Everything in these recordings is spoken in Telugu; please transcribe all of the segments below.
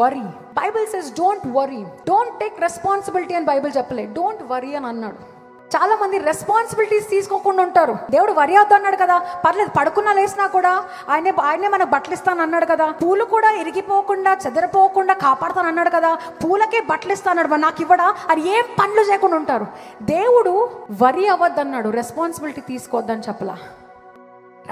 Worry. Bible says don't worry, don't take responsibility అని బైబిల్ చెప్పలేదు, డోంట్ వరీ అని అన్నాడు. చాలా మంది రెస్పాన్సిబిలిటీస్ తీసుకోకుండా ఉంటారు. దేవుడు వరి అవుతా అన్నాడు కదా, పర్లేదు పడుకున్నా లేసినా కూడా ఆయనే మనకు బట్టలు ఇస్తాను అన్నాడు కదా, పూలు కూడా ఇరిగిపోకుండా చెదరిపోకుండా కాపాడుతాను అన్నాడు కదా, పూలకే బట్టలు ఇస్తాడు నాకు ఇవ్వడా అని ఏం పనులు చేయకుండా ఉంటారు. దేవుడు వరి అవ్వద్దన్నాడు, రెస్పాన్సిబిలిటీ తీసుకోవద్దని చెప్పలా.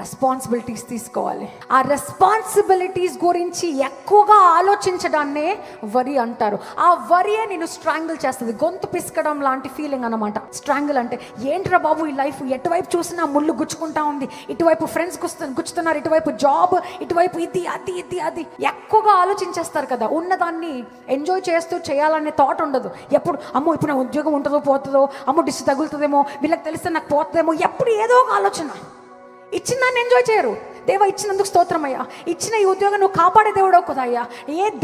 రెస్పాన్సిబిలిటీస్ తీసుకోవాలి. ఆ రెస్పాన్సిబిలిటీస్ గురించి ఎక్కువగా ఆలోచించడాన్నే వరి అంటారు. ఆ వరియే నేను స్ట్రాంగిల్ చేస్తుంది, గొంతు పిసకడం లాంటి ఫీలింగ్ అనమాట. స్ట్రాంగిల్ అంటే ఏంట్రా బాబు ఈ లైఫ్, ఎటువైపు చూసినా ముళ్ళు గుచ్చుకుంటా ఉంది, ఇటువైపు ఫ్రెండ్స్ గుచ్చుతున్నారు, ఇటువైపు జాబ్, ఇటువైపు ఇది అది ఇది అది ఎక్కువగా ఆలోచించేస్తారు కదా. ఉన్నదాన్ని ఎంజాయ్ చేస్తూ చేయాలనే థాట్ ఉండదు. ఎప్పుడు అమ్మో ఇప్పుడు నా ఉద్యోగం ఉంటుందో పోతుందో, అమ్మో డిస్ తగులుతుందేమో, వీళ్ళకి తెలిస్తే నాకు పోతుందేమో, ఎప్పుడు ఏదో ఒక ఆలోచన. ఇచ్చిన దాన్ని ఎంజాయ్ చేయరు. దేవా ఇచ్చినందుకు స్తోత్రం అయ్యా, ఇచ్చిన ఈ ఉద్యోగం నువ్వు కాపాడే దేవుడవు కదయ్యా,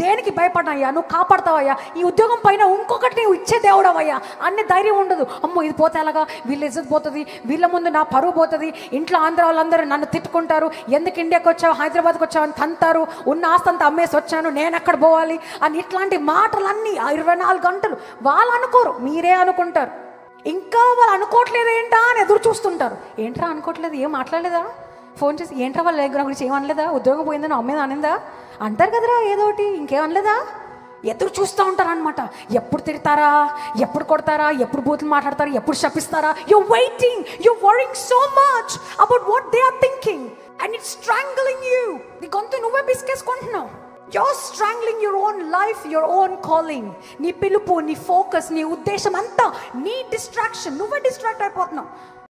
దేనికి భయపడినయ్యా, నువ్వు కాపాడతావయ్యా, ఈ ఉద్యోగం పైన ఇంకొకటి నువ్వు ఇచ్చే దేవుడవయ్యా అన్ని ధైర్యం ఉండదు. అమ్మో ఇది పోతే అలాగా, వీళ్ళ ఇజ్జత్ పోతుంది, వీళ్ళ ముందు నా పరువు పోతుంది, ఇంట్లో ఆంధ్ర వాళ్ళందరూ నన్ను తిట్టుకుంటారు, ఎందుకు ఇండియాకి వచ్చావు, హైదరాబాద్కి వచ్చావు అని తంతారు, ఉన్న ఆస్తంతా అమ్మేసి వచ్చాను, నేను ఎక్కడ పోవాలి అని ఇట్లాంటి మాటలన్నీ 24 గంటలు వాళ్ళు అనుకోరు, మీరే అనుకుంటారు. ఇంకా వాళ్ళు అనుకోవట్లేదు ఏంటా అని ఎదురు చూస్తుంటారు. ఏంట్రా అనుకోవట్లేదు, ఏం మాట్లాడలేదా, ఫోన్ చేసి ఏంట్రా వాళ్ళ దగ్గర గురించి ఏమనలేదా, ఉద్యోగం పోయిందని అమ్మేది అనిందా అంటారు కదరా, ఏదోటి ఇంకేమనలేదా, ఎదురు చూస్తూ ఉంటారు అనమాట. ఎప్పుడు తిడతారా, ఎప్పుడు కొడతారా, ఎప్పుడు బూతులు మాట్లాడతారు, ఎప్పుడు శపిస్తారా. You waiting, you worrying so much about what they are thinking and it's strangling you. నీ గొంతు నువ్వే పిసికేసుకుంటున్నావు. You're strangling your own life, your own calling. నీ పిలుపు, నీ ఫోకస్, నీ ఉద్దేశం అంతా నీ డిస్ట్రాక్షన్, నువ్వే డిస్ట్రాక్ట్ అయిపోతున్నావు.